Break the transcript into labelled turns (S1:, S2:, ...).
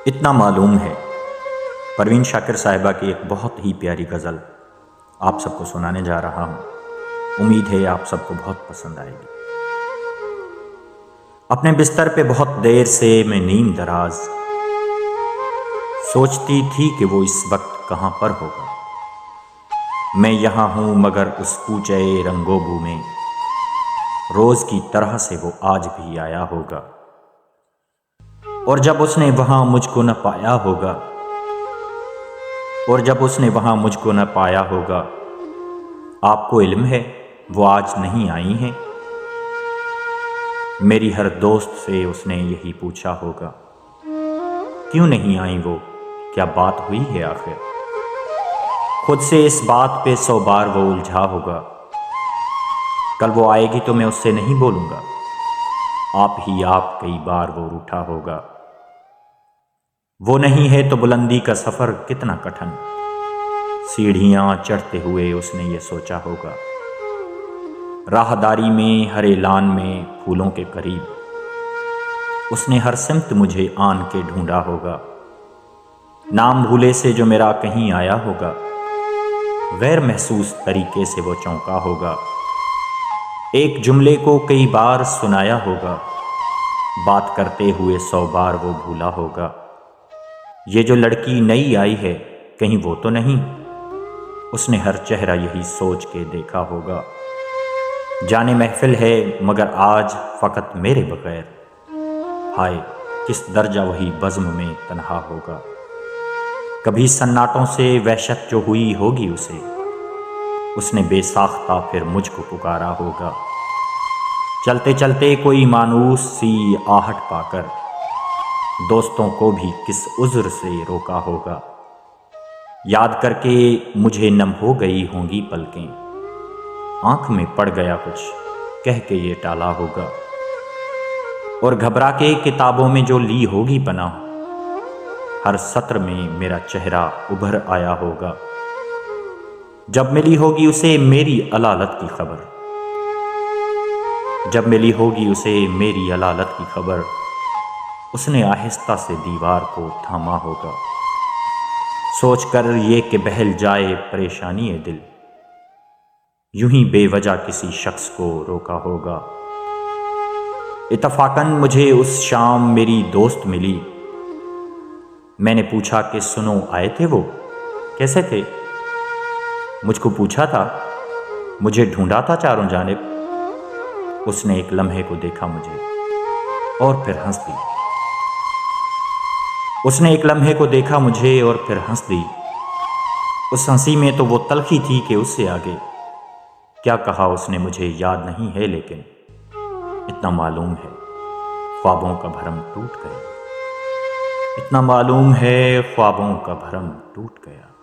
S1: اتنا معلوم ہے پروین شاکر صاحبہ کی ایک بہت ہی پیاری غزل آپ سب کو سنانے جا رہا ہوں۔ امید ہے آپ سب کو بہت پسند آئے گی۔ اپنے بستر پہ بہت دیر سے میں نیم دراز سوچتی تھی کہ وہ اس وقت کہاں پر ہوگا۔ میں یہاں ہوں مگر اس کوچے رنگو بو میں روز کی طرح سے وہ آج بھی آیا ہوگا۔ اور جب اس نے وہاں مجھ کو نہ پایا ہوگا آپ کو علم ہے وہ آج نہیں آئی ہیں۔ میری ہر دوست سے اس نے یہی پوچھا ہوگا کیوں نہیں آئیں وہ، کیا بات ہوئی ہے آخر۔ خود سے اس بات پہ 100 بار وہ الجھا ہوگا، کل وہ آئے گی تو میں اس سے نہیں بولوں گا، آپ ہی آپ کئی بار وہ روٹھا ہوگا۔ وہ نہیں ہے تو بلندی کا سفر کتنا کٹھن، سیڑھیاں چڑھتے ہوئے اس نے یہ سوچا ہوگا۔ راہداری میں ہر اعلان میں پھولوں کے قریب اس نے ہر سمت مجھے آن کے ڈھونڈا ہوگا۔ نام بھولے سے جو میرا کہیں آیا ہوگا، غیر محسوس طریقے سے وہ چونکا ہوگا۔ ایک جملے کو کئی بار سنایا ہوگا، بات کرتے ہوئے 100 بار وہ بھولا ہوگا۔ یہ جو لڑکی نئی آئی ہے کہیں وہ تو نہیں، اس نے ہر چہرہ یہی سوچ کے دیکھا ہوگا۔ جانے محفل ہے مگر آج فقط میرے بغیر، ہائے کس درجہ وہی بزم میں تنہا ہوگا۔ کبھی سناٹوں سے وحشت جو ہوئی ہوگی اسے، اس نے بے ساختہ پھر مجھ کو پکارا ہوگا۔ چلتے چلتے کوئی مانوس سی آہٹ پا کر دوستوں کو بھی کس عذر سے روکا ہوگا۔ یاد کر کے مجھے نم ہو گئی ہوں گی پلکیں، آنکھ میں پڑ گیا کچھ کہہ کے یہ ٹالا ہوگا۔ اور گھبرا کے کتابوں میں جو لی ہوگی پناہ، ہر سطر میں میرا چہرہ ابھر آیا ہوگا۔ جب ملی ہوگی اسے میری علالت کی خبر، اس نے آہستہ سے دیوار کو تھاما ہوگا۔ سوچ کر یہ کہ بہل جائے پریشانی دل، یوں ہی بے وجہ کسی شخص کو روکا ہوگا۔ اتفاقاً مجھے اس شام میری دوست ملی، میں نے پوچھا کہ سنو آئے تھے وہ، کیسے تھے؟ مجھ کو پوچھا تھا، مجھے ڈھونڈا تھا چاروں جانب۔ اس نے ایک لمحے کو دیکھا مجھے اور پھر ہنس دی۔ اس ہنسی میں تو وہ تلخی تھی کہ اس سے آگے کیا کہا اس نے مجھے یاد نہیں ہے، لیکن اتنا معلوم ہے خوابوں کا بھرم ٹوٹ گیا۔